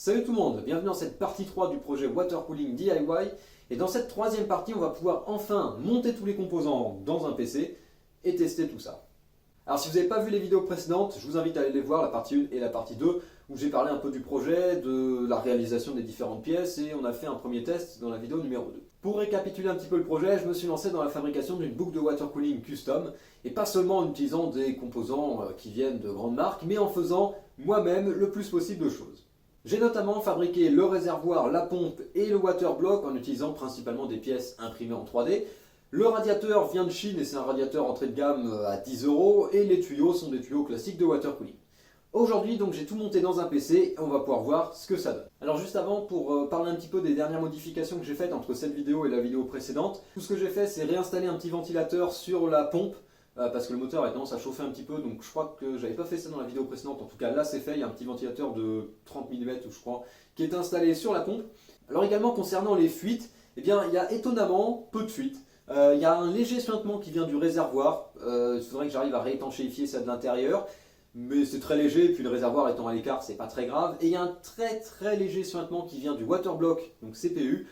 Salut tout le monde, bienvenue dans cette partie 3 du projet Water Cooling DIY. Et dans cette troisième partie, on va pouvoir enfin monter tous les composants dans un PC et tester tout ça. Alors si vous n'avez pas vu les vidéos précédentes, je vous invite à aller les voir, la partie 1 et la partie 2, où j'ai parlé un peu du projet, de la réalisation des différentes pièces, et on a fait un premier test dans la vidéo numéro 2. Pour récapituler un petit peu le projet, je me suis lancé dans la fabrication d'une boucle de water cooling custom, et pas seulement en utilisant des composants qui viennent de grandes marques, mais en faisant moi-même le plus possible de choses. J'ai notamment fabriqué le réservoir, la pompe et le water block en utilisant principalement des pièces imprimées en 3D. Le radiateur vient de Chine et c'est un radiateur entrée de gamme à 10 € et les tuyaux sont des tuyaux classiques de water cooling. Aujourd'hui donc j'ai tout monté dans un PC et on va pouvoir voir ce que ça donne. Alors juste avant, pour parler un petit peu des dernières modifications que j'ai faites entre cette vidéo et la vidéo précédente, tout ce que j'ai fait c'est réinstaller un petit ventilateur sur la pompe parce que le moteur a tendance à chauffer un petit peu, donc je crois que j'avais pas fait ça dans la vidéo précédente, en tout cas là c'est fait, il y a un petit ventilateur de 30 mm je crois, qui est installé sur la pompe. Alors également concernant les fuites, eh bien il y a étonnamment peu de fuites. Il y a un léger suintement qui vient du réservoir, il faudrait que j'arrive à réétanchéifier ça de l'intérieur, mais c'est très léger, et puis le réservoir étant à l'écart c'est pas très grave. Et il y a un très léger suintement qui vient du water block, donc CPU,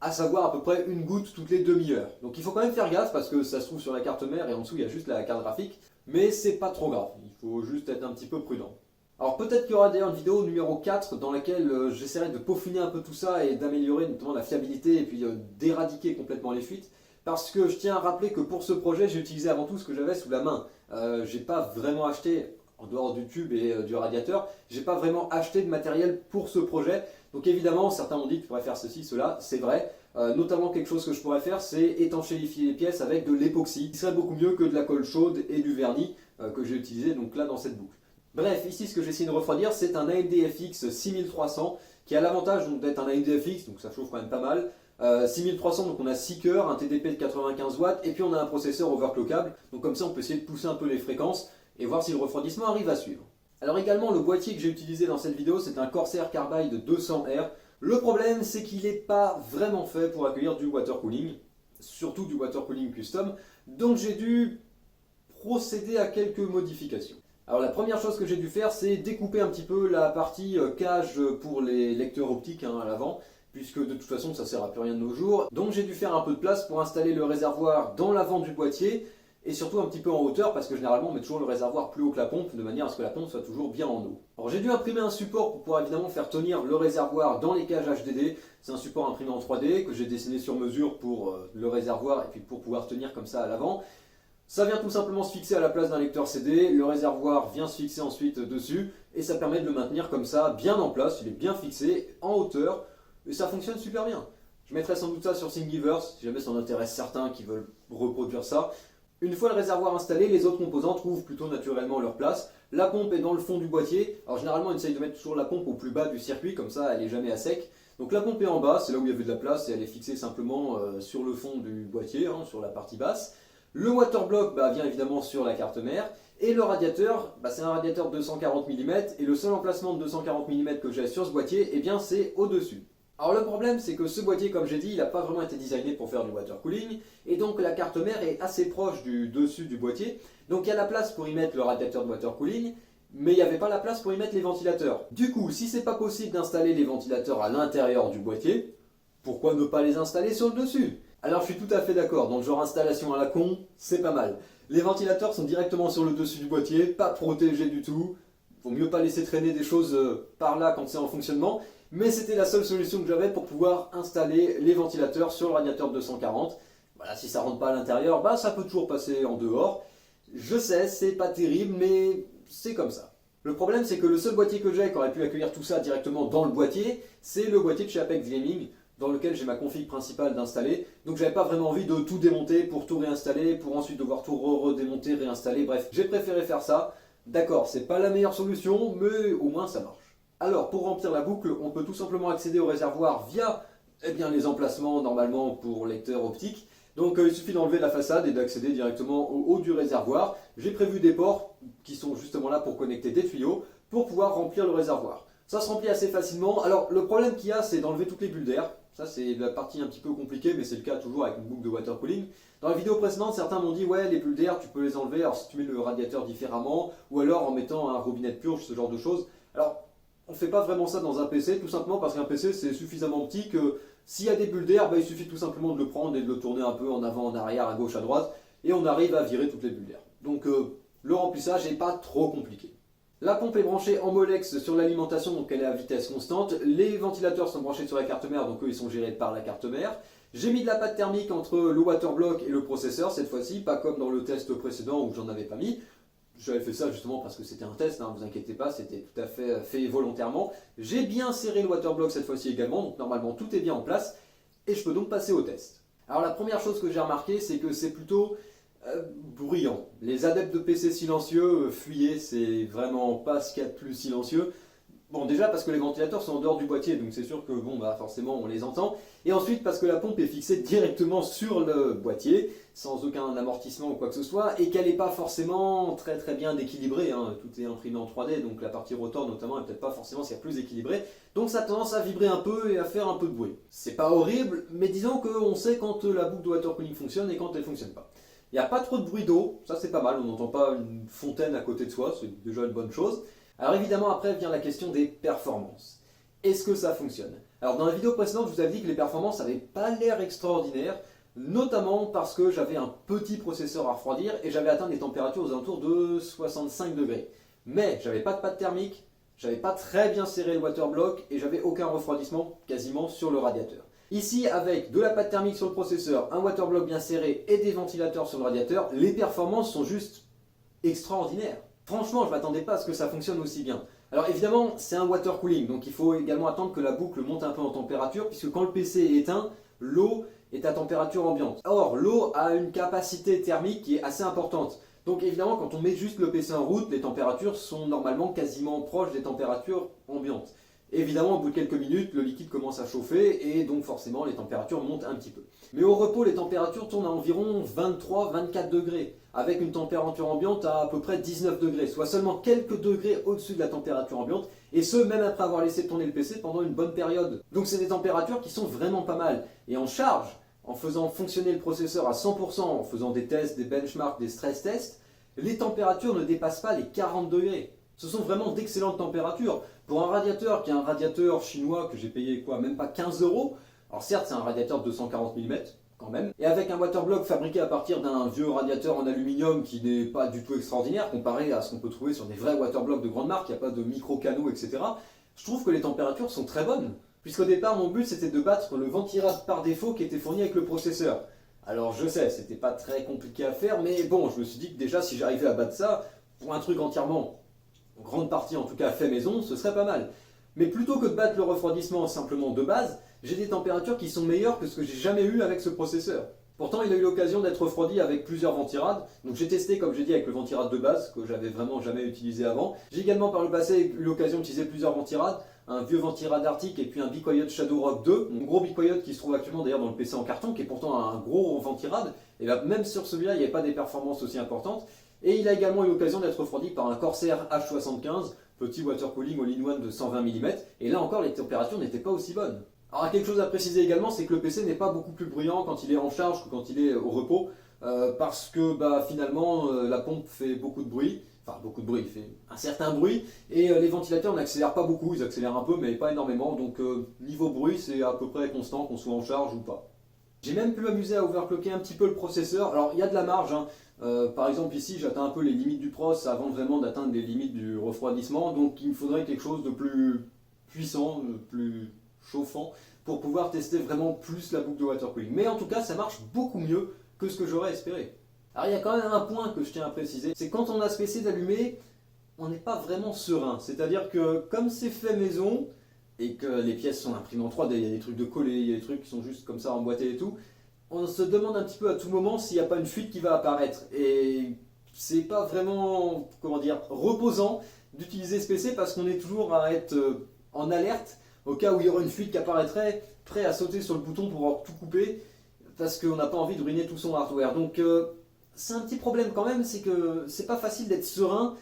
à savoir à peu près une goutte toutes les demi-heures. Donc il faut quand même faire gaffe parce que ça se trouve sur la carte mère et en dessous il y a juste la carte graphique, mais c'est pas trop grave, il faut juste être un petit peu prudent. Alors peut-être qu'il y aura d'ailleurs une vidéo numéro 4 dans laquelle j'essaierai de peaufiner un peu tout ça et d'améliorer notamment la fiabilité et puis d'éradiquer complètement les fuites. Parce que je tiens à rappeler que pour ce projet j'ai utilisé avant tout ce que j'avais sous la main. J'ai pas vraiment acheté, en dehors du tube et du radiateur, j'ai pas vraiment acheté de matériel pour ce projet. Donc évidemment, certains m'ont dit que tu pourrais faire ceci, cela, c'est vrai. Notamment quelque chose que je pourrais faire, c'est étanchéifier les pièces avec de l'époxy, qui serait beaucoup mieux que de la colle chaude et du vernis que j'ai utilisé donc là dans cette boucle. Bref, ici ce que j'ai essayé de refroidir, c'est un AMD FX 6300 qui a l'avantage d'être un AMD FX, donc ça chauffe quand même pas mal. 6300, donc on a 6 cœurs, un TDP de 95 watts et puis on a un processeur overclockable, donc comme ça on peut essayer de pousser un peu les fréquences et voir si le refroidissement arrive à suivre. Alors également le boîtier que j'ai utilisé dans cette vidéo c'est un Corsair Carbide 200R. Le problème c'est qu'il n'est pas vraiment fait pour accueillir du water cooling, surtout du water cooling custom, donc j'ai dû procéder à quelques modifications. Alors la première chose que j'ai dû faire c'est découper un petit peu la partie cage pour les lecteurs optiques à l'avant, puisque de toute façon ça sert à plus rien de nos jours. Donc j'ai dû faire un peu de place pour installer le réservoir dans l'avant du boîtier, et surtout un petit peu en hauteur, parce que généralement on met toujours le réservoir plus haut que la pompe, de manière à ce que la pompe soit toujours bien en eau. Alors j'ai dû imprimer un support pour pouvoir évidemment faire tenir le réservoir dans les cages HDD. C'est un support imprimé en 3D que j'ai dessiné sur mesure pour le réservoir et puis pour pouvoir tenir comme ça à l'avant. Ça vient tout simplement se fixer à la place d'un lecteur CD, le réservoir vient se fixer ensuite dessus, et ça permet de le maintenir comme ça, bien en place, il est bien fixé, en hauteur, et ça fonctionne super bien. Je mettrai sans doute ça sur Thingiverse, si jamais ça en intéresse certains qui veulent reproduire ça. Une fois le réservoir installé, les autres composants trouvent plutôt naturellement leur place. La pompe est dans le fond du boîtier. Alors généralement on essaye de mettre toujours la pompe au plus bas du circuit, comme ça elle n'est jamais à sec. Donc la pompe est en bas, c'est là où il y avait de la place, et elle est fixée simplement sur le fond du boîtier, sur la partie basse. Le water block vient évidemment sur la carte mère. Et le radiateur, c'est un radiateur de 240 mm, et le seul emplacement de 240 mm que j'ai sur ce boîtier, c'est au-dessus. Alors le problème c'est que ce boîtier, comme j'ai dit, il n'a pas vraiment été designé pour faire du water cooling, et donc la carte mère est assez proche du dessus du boîtier, donc il y a la place pour y mettre le radiateur de water cooling, mais il n'y avait pas la place pour y mettre les ventilateurs. Du coup, si c'est pas possible d'installer les ventilateurs à l'intérieur du boîtier, pourquoi ne pas les installer sur le dessus? Alors je suis tout à fait d'accord, dans le genre installation à la con, c'est pas mal. Les ventilateurs sont directement sur le dessus du boîtier, pas protégés du tout, vaut mieux pas laisser traîner des choses par là quand c'est en fonctionnement. Mais c'était la seule solution que j'avais pour pouvoir installer les ventilateurs sur le radiateur de 240. Voilà, si ça rentre pas à l'intérieur, ça peut toujours passer en dehors. Je sais, c'est pas terrible, mais c'est comme ça. Le problème, c'est que le seul boîtier que j'ai qui aurait pu accueillir tout ça directement dans le boîtier, c'est le boîtier de chez Apex Gaming, dans lequel j'ai ma config principale d'installer. Donc j'avais pas vraiment envie de tout démonter pour tout réinstaller, pour ensuite devoir tout redémonter, réinstaller. Bref, j'ai préféré faire ça. D'accord, c'est pas la meilleure solution, mais au moins ça marche. Alors pour remplir la boucle, on peut tout simplement accéder au réservoir via les emplacements normalement pour lecteur optique. Donc il suffit d'enlever la façade et d'accéder directement au haut du réservoir. J'ai prévu des ports qui sont justement là pour connecter des tuyaux pour pouvoir remplir le réservoir. Ça se remplit assez facilement. Alors le problème qu'il y a, c'est d'enlever toutes les bulles d'air. Ça c'est la partie un petit peu compliquée, mais c'est le cas toujours avec une boucle de water cooling. Dans la vidéo précédente, certains m'ont dit ouais, les bulles d'air tu peux les enlever alors si tu mets le radiateur différemment ou alors en mettant un robinet de purge, ce genre de choses. Alors on ne fait pas vraiment ça dans un PC, tout simplement parce qu'un PC c'est suffisamment petit que s'il y a des bulles d'air, il suffit tout simplement de le prendre et de le tourner un peu en avant, en arrière, à gauche, à droite, et on arrive à virer toutes les bulles d'air. Donc le remplissage n'est pas trop compliqué. La pompe est branchée en Molex sur l'alimentation, donc elle est à vitesse constante. Les ventilateurs sont branchés sur la carte mère, donc eux ils sont gérés par la carte mère. J'ai mis de la pâte thermique entre le waterblock et le processeur cette fois-ci, pas comme dans le test précédent où j'en avais pas mis. J'avais fait ça justement parce que c'était un test, hein, vous inquiétez pas, c'était tout à fait volontairement. J'ai bien serré le waterblock cette fois-ci également, donc normalement tout est bien en place, et je peux donc passer au test. Alors la première chose que j'ai remarqué, c'est que c'est plutôt bruyant. Les adeptes de PC silencieux, fuyez, c'est vraiment pas ce qu'il y a de plus silencieux. Bon, déjà parce que les ventilateurs sont en dehors du boîtier, donc c'est sûr que bon, bah forcément on les entend. Et ensuite parce que la pompe est fixée directement sur le boîtier, sans aucun amortissement ou quoi que ce soit, et qu'elle n'est pas forcément très bien équilibrée. Hein. Tout est imprimé en 3D, donc la partie rotor notamment est peut-être pas forcément ce qu'il y a plus équilibré. Donc ça a tendance à vibrer un peu et à faire un peu de bruit. C'est pas horrible, mais disons qu'on sait quand la boucle de water cooling fonctionne et quand elle fonctionne pas. Il n'y a pas trop de bruit d'eau, ça c'est pas mal, on n'entend pas une fontaine à côté de soi, c'est déjà une bonne chose. Alors évidemment après vient la question des performances. Est-ce que ça fonctionne? Alors dans la vidéo précédente je vous avais dit que les performances n'avaient pas l'air extraordinaires, notamment parce que j'avais un petit processeur à refroidir et j'avais atteint des températures aux alentours de 65 degrés. Mais j'avais pas de pâte thermique, j'avais pas très bien serré le waterblock et j'avais aucun refroidissement quasiment sur le radiateur. Ici, avec de la pâte thermique sur le processeur, un waterblock bien serré et des ventilateurs sur le radiateur, les performances sont juste extraordinaires. Franchement, je ne m'attendais pas à ce que ça fonctionne aussi bien. Alors évidemment, c'est un water cooling, donc il faut également attendre que la boucle monte un peu en température, puisque quand le PC est éteint, l'eau est à température ambiante. Or, l'eau a une capacité thermique qui est assez importante. Donc évidemment, quand on met juste le PC en route, les températures sont normalement quasiment proches des températures ambiantes. Évidemment, au bout de quelques minutes, le liquide commence à chauffer et donc forcément les températures montent un petit peu. Mais au repos, les températures tournent à environ 23-24 degrés, avec une température ambiante à peu près 19 degrés, soit seulement quelques degrés au-dessus de la température ambiante, et ce même après avoir laissé tourner le PC pendant une bonne période. Donc c'est des températures qui sont vraiment pas mal. Et en charge, en faisant fonctionner le processeur à 100%, en faisant des tests, des benchmarks, des stress tests, les températures ne dépassent pas les 40 degrés. Ce sont vraiment d'excellentes températures. Pour un radiateur qui est un radiateur chinois que j'ai payé quoi, même pas 15 euros, alors certes c'est un radiateur de 240 mm quand même, et avec un waterblock fabriqué à partir d'un vieux radiateur en aluminium qui n'est pas du tout extraordinaire comparé à ce qu'on peut trouver sur des vrais waterblocks de grande marque, il n'y a pas de micro-canaux, etc. Je trouve que les températures sont très bonnes. Puisqu'au départ mon but c'était de battre le ventirad par défaut qui était fourni avec le processeur. Alors je sais, c'était pas très compliqué à faire, mais bon, je me suis dit que déjà si j'arrivais à battre ça, pour un truc entièrement, en grande partie en tout cas fait maison, ce serait pas mal. Mais plutôt que de battre le refroidissement simplement de base, j'ai des températures qui sont meilleures que ce que j'ai jamais eu avec ce processeur. Pourtant il a eu l'occasion d'être refroidi avec plusieurs ventirades, donc j'ai testé comme j'ai dit avec le ventirad de base, que j'avais vraiment jamais utilisé avant. J'ai également par le passé eu l'occasion d'utiliser plusieurs ventirades, un vieux ventirad Arctic et puis un BeQuiet Shadowrock 2, un gros BeQuiet qui se trouve actuellement d'ailleurs dans le PC en carton, qui est pourtant un gros ventirad, et là, même sur celui-là il n'y avait pas des performances aussi importantes. Et il a également eu l'occasion d'être refroidi par un Corsair H75, petit water cooling all-in-one de 120 mm, et là encore les températures n'étaient pas aussi bonnes. Alors quelque chose à préciser également, c'est que le PC n'est pas beaucoup plus bruyant quand il est en charge que quand il est au repos, parce que finalement la pompe fait beaucoup de bruit, enfin beaucoup de bruit, il fait un certain bruit, et les ventilateurs n'accélèrent pas beaucoup, ils accélèrent un peu mais pas énormément, donc niveau bruit c'est à peu près constant qu'on soit en charge ou pas. J'ai même pu m'amuser à overclocker un petit peu le processeur, alors il y a de la marge, hein. Par exemple ici j'atteins un peu les limites du pros avant vraiment d'atteindre les limites du refroidissement, donc il me faudrait quelque chose de plus puissant, de plus chauffant pour pouvoir tester vraiment plus la boucle de water cooling. Mais en tout cas ça marche beaucoup mieux que ce que j'aurais espéré. Alors il y a quand même un point que je tiens à préciser, c'est quand on a ce PC d'allumer, on n'est pas vraiment serein, c'est-à-dire que comme c'est fait maison et que les pièces sont imprimées en 3D, il y a des trucs de coller, il y a des trucs qui sont juste comme ça emboîtés et tout, on se demande un petit peu à tout moment s'il n'y a pas une fuite qui va apparaître. Et c'est pas vraiment, comment dire, reposant d'utiliser ce PC parce qu'on est toujours à être en alerte au cas où il y aura une fuite qui apparaîtrait, prêt à sauter sur le bouton pour pouvoir tout couper parce qu'on n'a pas envie de ruiner tout son hardware. Donc c'est un petit problème quand même, c'est que c'est pas facile d'être serein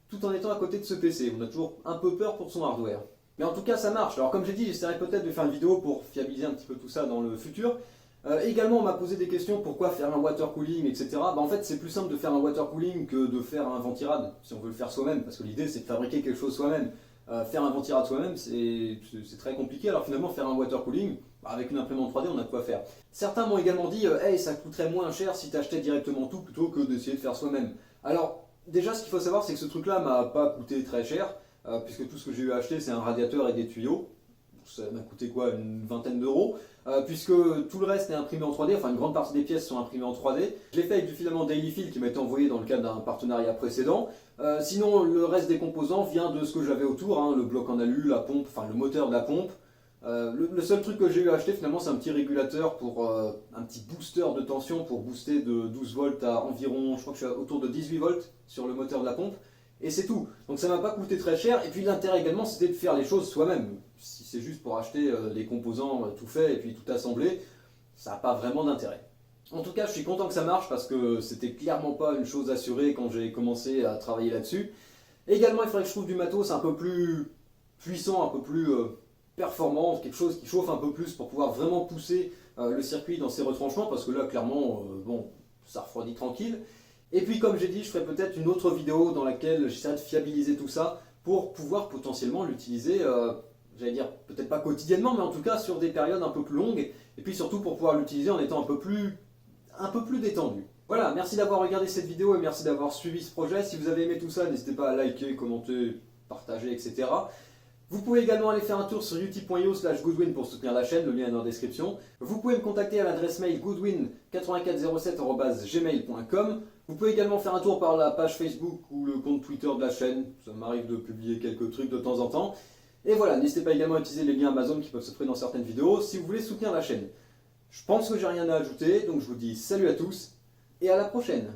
tout en étant à côté de ce PC. On a toujours un peu peur pour son hardware. Mais en tout cas ça marche. Alors comme j'ai dit, j'essaierai peut-être de faire une vidéo pour fiabiliser un petit peu tout ça dans le futur. Également on m'a posé des questions, pourquoi faire un water cooling, etc. En fait c'est plus simple de faire un water cooling que de faire un ventirad, si on veut le faire soi-même, parce que l'idée c'est de fabriquer quelque chose soi-même. Faire un ventilate soi-même, c'est très compliqué. Alors finalement, faire un water cooling, avec une imprimante 3D, on a de quoi faire. Certains m'ont également dit, hey, ça coûterait moins cher si tu achetais directement tout plutôt que d'essayer de faire soi-même. Alors, déjà, ce qu'il faut savoir, c'est que ce truc-là m'a pas coûté très cher, puisque tout ce que j'ai eu à acheter, c'est un radiateur et des tuyaux. Ça m'a coûté quoi, une vingtaine d'euros, puisque tout le reste est imprimé en 3D, enfin une grande partie des pièces sont imprimées en 3D. Je l'ai fait avec du filament Dailyfill qui m'a été envoyé dans le cadre d'un partenariat précédent. Sinon, le reste des composants vient de ce que j'avais autour, hein, le bloc en alu, la pompe, enfin le moteur de la pompe. Le seul truc que j'ai eu à acheter finalement, c'est un petit régulateur pour un petit booster de tension pour booster de 12 volts à environ, je crois que je suis autour de 18 volts sur le moteur de la pompe. Et c'est tout. Donc ça m'a pas coûté très cher. Et puis l'intérêt également, c'était de faire les choses soi-même. Si c'est juste pour acheter les composants tout faits et puis tout assembler, ça n'a pas vraiment d'intérêt. En tout cas, je suis content que ça marche parce que c'était clairement pas une chose assurée quand j'ai commencé à travailler là-dessus. Également, il faudrait que je trouve du matos un peu plus puissant, un peu plus performant, quelque chose qui chauffe un peu plus pour pouvoir vraiment pousser le circuit dans ses retranchements parce que là, clairement, bon, ça refroidit tranquille. Et puis comme j'ai dit, je ferai peut-être une autre vidéo dans laquelle j'essaierai de fiabiliser tout ça pour pouvoir potentiellement l'utiliser, j'allais dire peut-être pas quotidiennement, mais en tout cas sur des périodes un peu plus longues, et puis surtout pour pouvoir l'utiliser en étant un peu plus détendu. Voilà, merci d'avoir regardé cette vidéo et merci d'avoir suivi ce projet. Si vous avez aimé tout ça, n'hésitez pas à liker, commenter, partager, etc. Vous pouvez également aller faire un tour sur utip.io/goodwin pour soutenir la chaîne, le lien est dans la description. Vous pouvez me contacter à l'adresse mail goodwin8407@gmail.com. Vous pouvez également faire un tour par la page Facebook ou le compte Twitter de la chaîne, ça m'arrive de publier quelques trucs de temps en temps. Et voilà, n'hésitez pas également à utiliser les liens Amazon qui peuvent se trouver dans certaines vidéos si vous voulez soutenir la chaîne. Je pense que j'ai rien à ajouter, donc je vous dis salut à tous et à la prochaine.